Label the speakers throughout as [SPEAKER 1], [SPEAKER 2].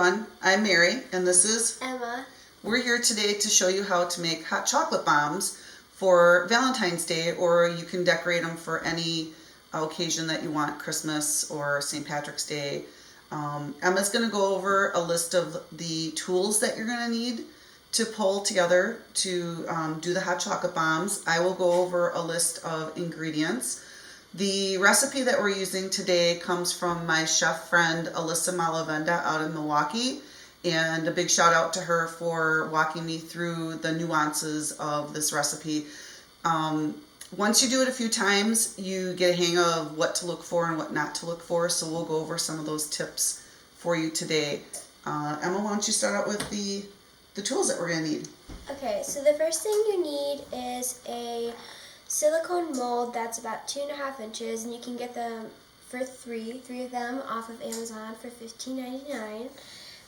[SPEAKER 1] everyone, I'm Mary and this is
[SPEAKER 2] Emma.
[SPEAKER 1] We're here today to show you how to make hot chocolate bombs for Valentine's Day, or you can decorate them for any occasion that you want, Christmas or St. Patrick's Day. Emma's going to go over a list of the tools that you're going to need to pull together to do the hot chocolate bombs. I will go over a list of ingredients. The recipe that we're using today comes from my chef friend Alyssa Malavenda out in Milwaukee, and a big shout out to her for walking me through the nuances of this recipe. Once you do it a few times, you get a hang of what to look for and what not to look for, so we'll go over some of those tips for you today. Emma, why don't you start out with the tools that we're going to need?
[SPEAKER 2] Okay, so the first thing you need is a silicone mold that's about 2.5 inches, and you can get them for three of them off of Amazon for $15.99.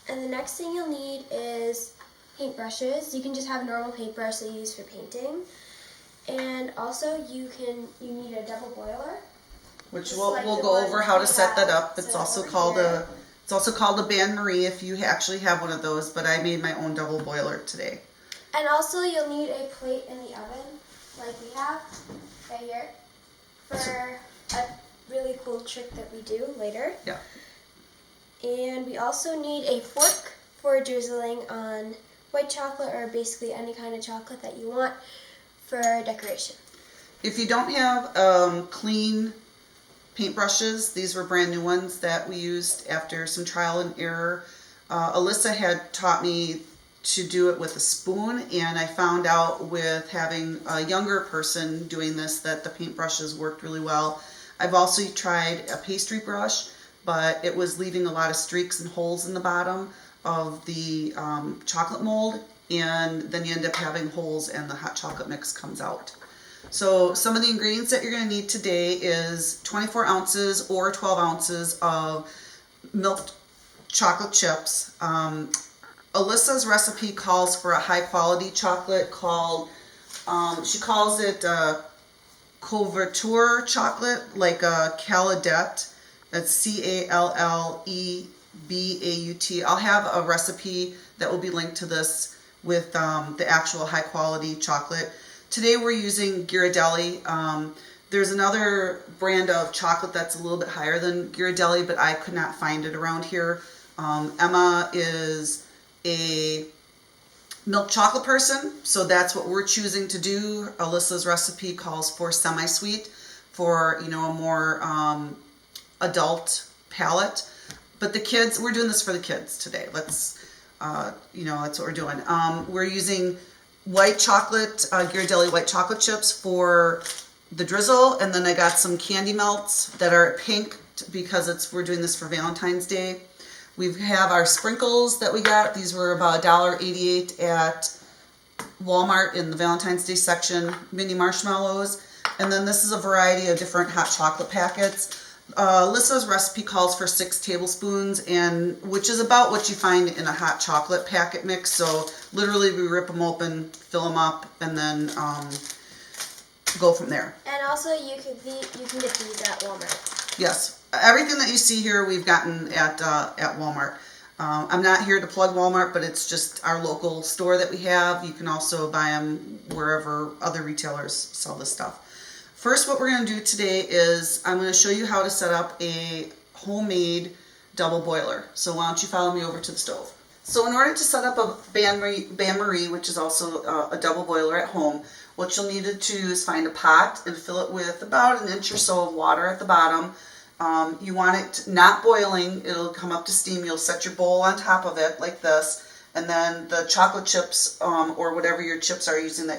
[SPEAKER 2] And the next thing you'll need is paintbrushes. You can just have a normal paintbrush that you use for painting. And also you need a double boiler,
[SPEAKER 1] Which we'll go over how to set that up. It's also called a bain marie if you actually have one of those, but I made my own double boiler today.
[SPEAKER 2] And also you'll need a plate in the oven, like we have right here, for a really cool trick that we do later.
[SPEAKER 1] Yeah.
[SPEAKER 2] And we also need a fork for drizzling on white chocolate, or basically any kind of chocolate that you want for decoration.
[SPEAKER 1] If you don't have clean paintbrushes, these were brand new ones that we used after some trial and error. Alyssa had taught me to do it with a spoon, and I found out with having a younger person doing this that the paintbrushes worked really well. I've also tried a pastry brush, but it was leaving a lot of streaks and holes in the bottom of the chocolate mold, and then you end up having holes and the hot chocolate mix comes out. So some of the ingredients that you're going to need today is 24 ounces or 12 ounces of milk chocolate chips. Alyssa's recipe calls for a high quality chocolate called, she calls it couverture chocolate, like a Caladet. That's Callebeaut. I'll have a recipe that will be linked to this with the actual high quality chocolate. Today we're using Ghirardelli. There's another brand of chocolate that's a little bit higher than Ghirardelli, but I could not find it around here. Emma is a milk chocolate person, so that's what we're choosing to do. Alyssa's recipe calls for semi-sweet for, a more adult palate. But the kids, we're doing this for the kids today. That's what we're doing. We're using white chocolate, Ghirardelli white chocolate chips for the drizzle, and then I got some candy melts that are pink because we're doing this for Valentine's Day. We have our sprinkles that we got. These were about $1.88 at Walmart in the Valentine's Day section. Mini-marshmallows. And then this is a variety of different hot chocolate packets. Alyssa's recipe calls for 6 tablespoons, which is about what you find in a hot chocolate packet mix. So literally we rip them open, fill them up, and then go from there.
[SPEAKER 2] And also you can get these at Walmart.
[SPEAKER 1] Yes. Everything that you see here we've gotten at Walmart. I'm not here to plug Walmart, but it's just our local store that we have. You can also buy them wherever other retailers sell this stuff. First, what we're going to do today is I'm going to show you how to set up a homemade double boiler. So why don't you follow me over to the stove. So in order to set up a bain marie, which is also a double boiler at home, what you'll need to do is find a pot and fill it with about 1 inch or so of water at the bottom. You want it not boiling. It'll come up to steam. You'll set your bowl on top of it like this, and then the chocolate chips or whatever your chips are using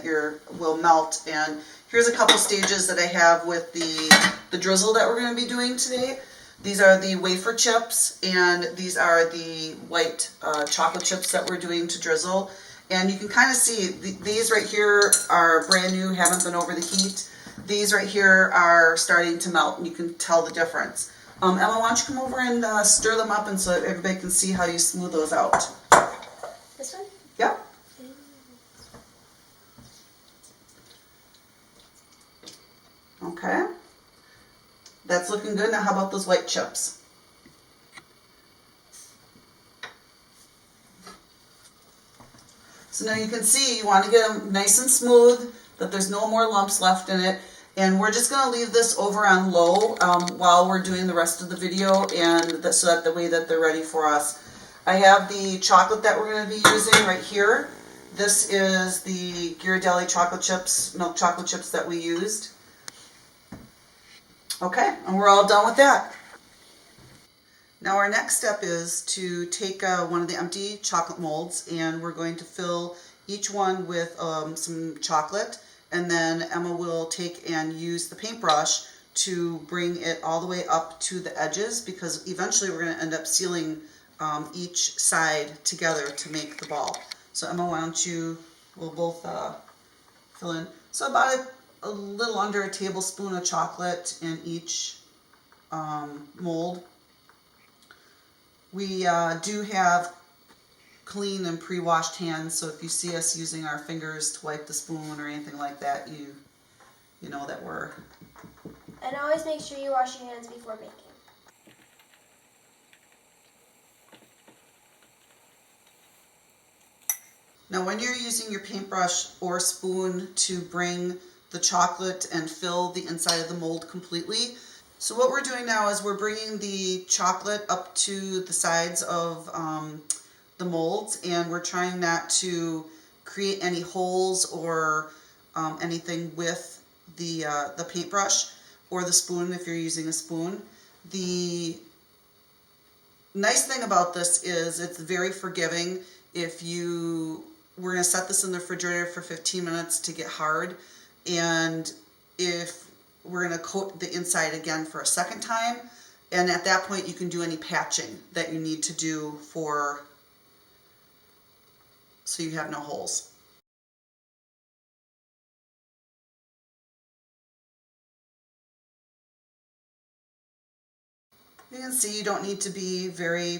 [SPEAKER 1] will melt. And here's a couple stages that I have with the drizzle that we're going to be doing today. These are the wafer chips, and these are the white chocolate chips that we're doing to drizzle. And you can kind of see these right here are brand new, haven't been over the heat. These right here are starting to melt, and you can tell the difference. Emma, why don't you come over and stir them up, and so everybody can see how you smooth those out.
[SPEAKER 2] This one?
[SPEAKER 1] Yep. Okay. That's looking good. Now how about those white chips? So now you can see you want to get them nice and smooth, that there's no more lumps left in it. And we're just going to leave this over on low while we're doing the rest of the video, and so that the way that they're ready for us. I have the chocolate that we're going to be using right here. This is the Ghirardelli chocolate chips, milk chocolate chips that we used. Okay, and we're all done with that. Now our next step is to take one of the empty chocolate molds, and we're going to fill each one with some chocolate, and then Emma will take and use the paintbrush to bring it all the way up to the edges, because eventually we're going to end up sealing each side together to make the ball. So Emma, why don't you, we'll both fill in. So about a little under a tablespoon of chocolate in each mold. We do have clean and pre-washed hands, so if you see us using our fingers to wipe the spoon or anything like that, you know that we're...
[SPEAKER 2] And always make sure you wash your hands before baking.
[SPEAKER 1] Now when you're using your paintbrush or spoon to bring the chocolate and fill the inside of the mold completely, so what we're doing now is we're bringing the chocolate up to the sides of the molds, and we're trying not to create any holes or anything with the paintbrush or the spoon if you're using a spoon. The nice thing about this is it's very forgiving. We're going to set this in the refrigerator for 15 minutes to get hard, and if we're going to coat the inside again for a second time, and at that point you can do any patching that you need to do so you have no holes. You can see you don't need to be very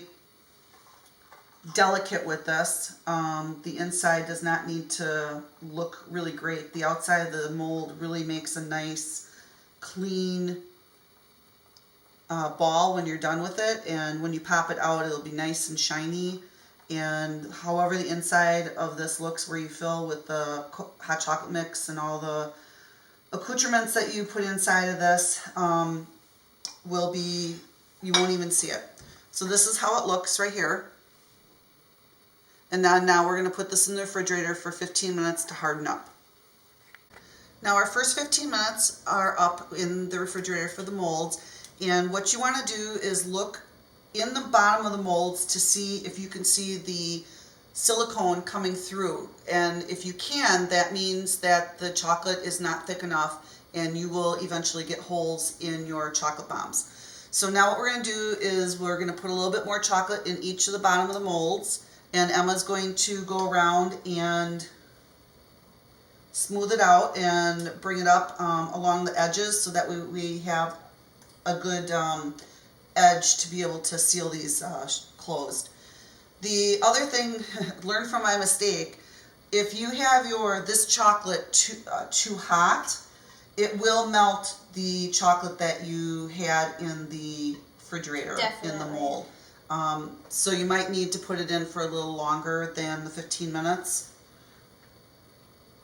[SPEAKER 1] delicate with this. The inside does not need to look really great. The outside of the mold really makes a nice, clean ball when you're done with it, and when you pop it out it'll be nice and shiny. And however the inside of this looks, where you fill with the hot chocolate mix and all the accoutrements that you put inside of this, you won't even see it. So this is how it looks right here. And now we're going to put this in the refrigerator for 15 minutes to harden up. Now our first 15 minutes are up in the refrigerator for the molds, and what you want to do is look in the bottom of the molds to see if you can see the silicone coming through. And if you can, that means that the chocolate is not thick enough and you will eventually get holes in your chocolate bombs. So now what we're going to do is we're going to put a little bit more chocolate in each of the bottom of the molds, and Emma's going to go around and smooth it out and bring it up along the edges so that we have a good edge to be able to seal these closed. The other thing, learn from my mistake, if you have this chocolate too hot, it will melt the chocolate that you had in the refrigerator. Definitely. In the mold. So you might need to put it in for a little longer than the 15 minutes.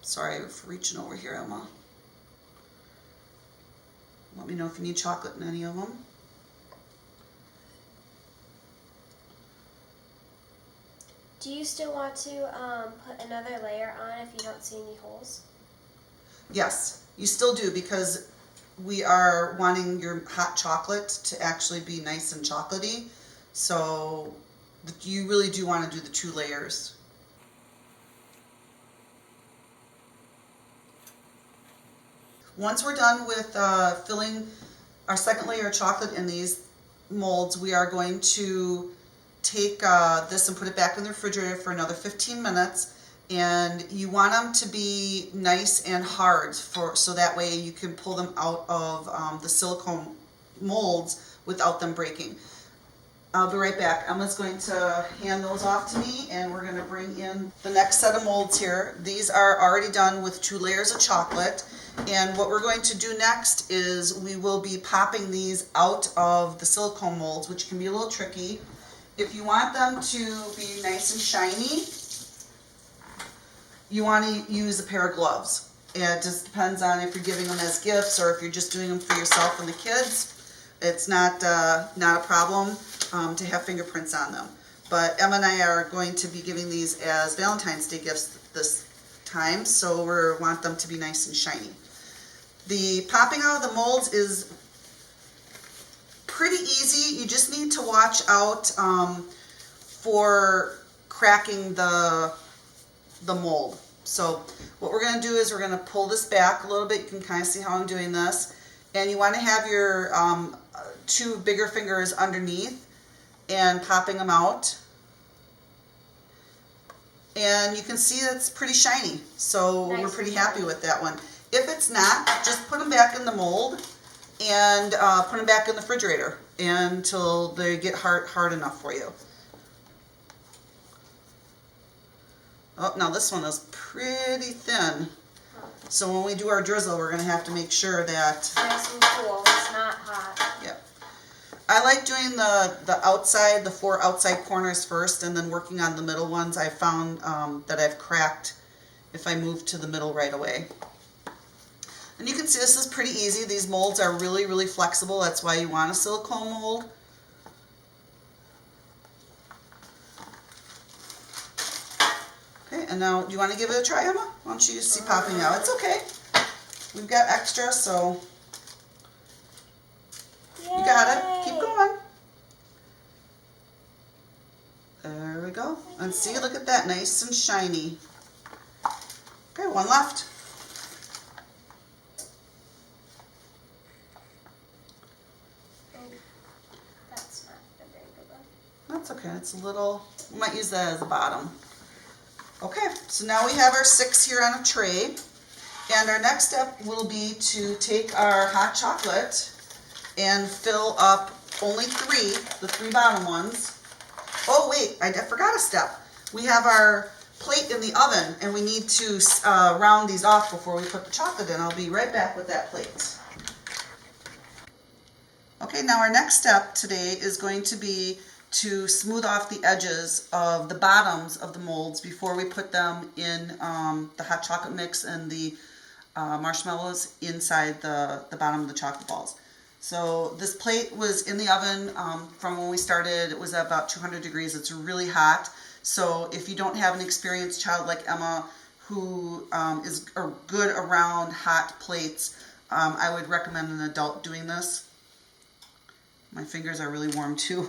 [SPEAKER 1] Sorry for reaching over here, Emma. Let me know if you need chocolate in any of them.
[SPEAKER 2] Do you still want to put another layer on if you don't see any holes?
[SPEAKER 1] Yes, you still do, because we are wanting your hot chocolate to actually be nice and chocolatey. So you really do want to do the 2 layers. Once we're done with filling our second layer of chocolate in these molds, we are going to take this and put it back in the refrigerator for another 15 minutes. And you want them to be nice and hard so that way you can pull them out of the silicone molds without them breaking. I'll be right back. Emma's going to hand those off to me, and we're going to bring in the next set of molds here. These are already done with 2 layers of chocolate, and what we're going to do next is we will be popping these out of the silicone molds, which can be a little tricky. If you want them to be nice and shiny, you want to use a pair of gloves. And it just depends on if you're giving them as gifts or if you're just doing them for yourself and the kids. It's not a problem to have fingerprints on them. But Emma and I are going to be giving these as Valentine's Day gifts this time, so we want them to be nice and shiny. The popping out of the molds is pretty easy. You just need to watch out for cracking the mold. So what we're going to do is we're going to pull this back a little bit. You can kind of see how I'm doing this. And you want to have your two bigger fingers underneath and popping them out. And you can see that's pretty shiny. So nice. We're pretty happy with that one. If it's not, just put them back in the mold and put them back in the refrigerator until they get hard enough for you. Oh, now this one is pretty thin. So when we do our drizzle, we're going to have to make sure that...
[SPEAKER 2] Nice and cool. It's not hot.
[SPEAKER 1] Yep. I like doing the outside, the 4 outside corners first, and then working on the middle ones. I found that I've cracked if I move to the middle right away. And you can see this is pretty easy. These molds are really, really flexible. That's why you want a silicone mold. Okay, and now, do you want to give it a try, Emma? Why don't you see popping out? It's okay. We've got extra, so
[SPEAKER 2] Yay.
[SPEAKER 1] You got it. Keep going. There we go. And see, look at that, nice and shiny. Okay, one left.
[SPEAKER 2] That's not a very good one.
[SPEAKER 1] That's okay. It's a little, we might use that as the bottom. Okay, so now we have our 6 here on a tray. And our next step will be to take our hot chocolate and fill up only 3, the 3 bottom ones. Oh wait, I forgot a step. We have our plate in the oven and we need to round these off before we put the chocolate in. I'll be right back with that plate. Okay, now our next step today is going to be to smooth off the edges of the bottoms of the molds before we put them in the hot chocolate mix and the marshmallows inside the bottom of the chocolate balls. So this plate was in the oven from when we started. It was at about 200 degrees. It's really hot. So if you don't have an experienced child like Emma who is good around hot plates, I would recommend an adult doing this. My fingers are really warm too.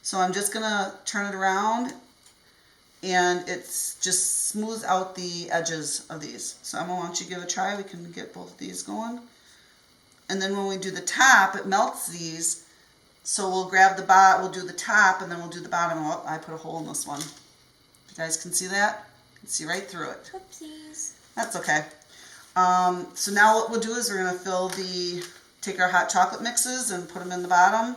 [SPEAKER 1] So I'm just going to turn it around and it's just smooths out the edges of these. So Emma, why don't you give it a try? We can get both of these going. And then when we do the top, it melts these. So we'll grab the bottom, we'll do the top, and then we'll do the bottom. Oh, I put a hole in this one. You guys can see that? You can see right through it.
[SPEAKER 2] Oopsies.
[SPEAKER 1] That's okay. So now what we'll do is we're going to take our hot chocolate mixes and put them in the bottom.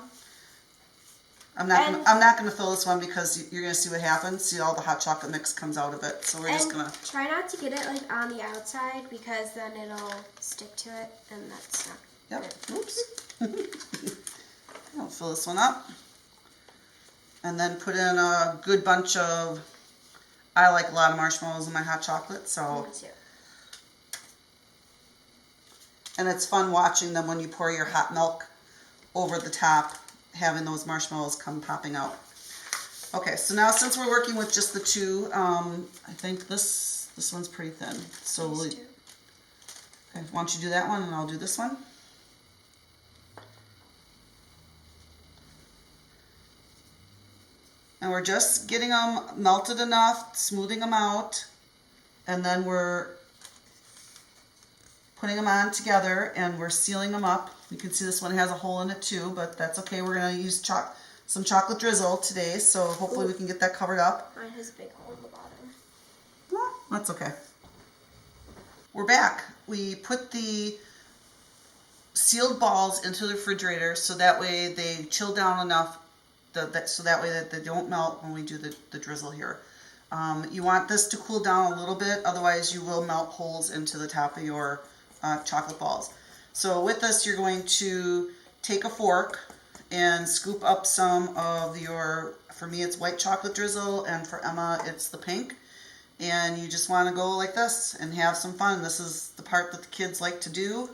[SPEAKER 1] I'm not going to fill this one because you're going to see what happens. See, all the hot chocolate mix comes out of it. So we're just going to
[SPEAKER 2] try not to get it like on the outside because then it'll stick to it and that's not good.
[SPEAKER 1] Oops. I'll fill this one up. And then put in a good bunch of, I like a lot of marshmallows in my hot chocolate, so.
[SPEAKER 2] Me too.
[SPEAKER 1] And it's fun watching them when you pour your hot milk over the top, having those marshmallows come popping out. Okay, so now since we're working with just the 2, I think this one's pretty thin. So okay, why don't you do that one and I'll do this one. And we're just getting them melted enough, smoothing them out, and then we're putting them on together and we're sealing them up. You can see this one has a hole in it too, but that's okay. We're going to use some chocolate drizzle today, so hopefully we can get that covered up.
[SPEAKER 2] Mine has a big hole in the bottom.
[SPEAKER 1] Well, that's okay. We're back. We put the sealed balls into the refrigerator so that way they chill down enough so that way that they don't melt when we do the drizzle here. You want this to cool down a little bit, otherwise you will melt holes into the top of your chocolate balls. So with this, you're going to take a fork and scoop up some of your, for me it's white chocolate drizzle, and for Emma it's the pink. and you just want to go like this and have some fun. This is the part that the kids like to do.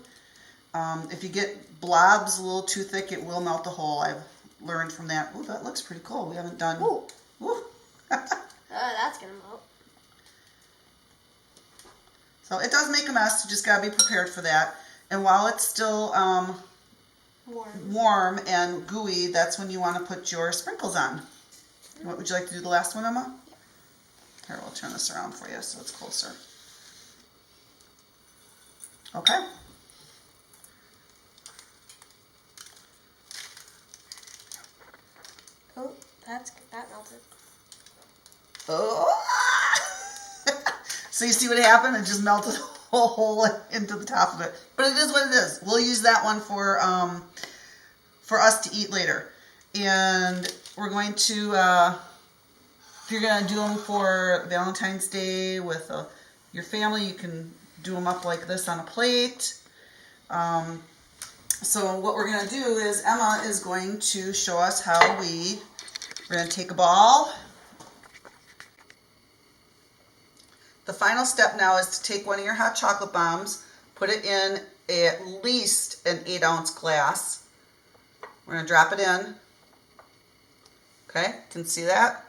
[SPEAKER 1] If you get blobs a little too thick, it will melt the hole. I've learned from that. Ooh, that looks pretty cool. We haven't done...
[SPEAKER 2] Ooh.
[SPEAKER 1] Ooh.
[SPEAKER 2] That's going to melt.
[SPEAKER 1] So it does make a mess. You just got to be prepared for that. And while it's still warm and gooey, that's when you want to put your sprinkles on. What would you like to do the last one, Emma? Here, we'll turn this around for you so it's closer. Okay.
[SPEAKER 2] Oh, that melted.
[SPEAKER 1] Oh! So you see what happened? It just melted the whole hole into the top of it. But it is what it is. We'll use that one for us to eat later. And we're going to, if you're going to do them for Valentine's Day with your family, you can do them up like this on a plate. So what we're going to do is Emma is going to show us how we're going to take a ball. The final step now is to take one of your hot chocolate bombs, put it in at least an 8-ounce glass. We're going to drop it in. Okay, can see that?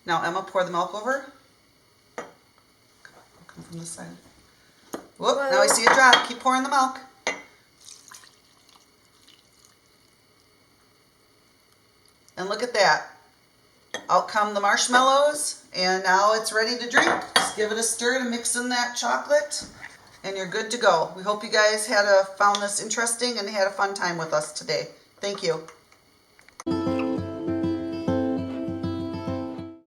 [SPEAKER 1] Now Emma, pour the milk over. Come from this side. Whoop, now we see it drop. Keep pouring the milk. And look at that. Out come the marshmallows, and now it's ready to drink. Just give it a stir to mix in that chocolate, and you're good to go. We hope you guys found this interesting and had a fun time with us today. Thank you.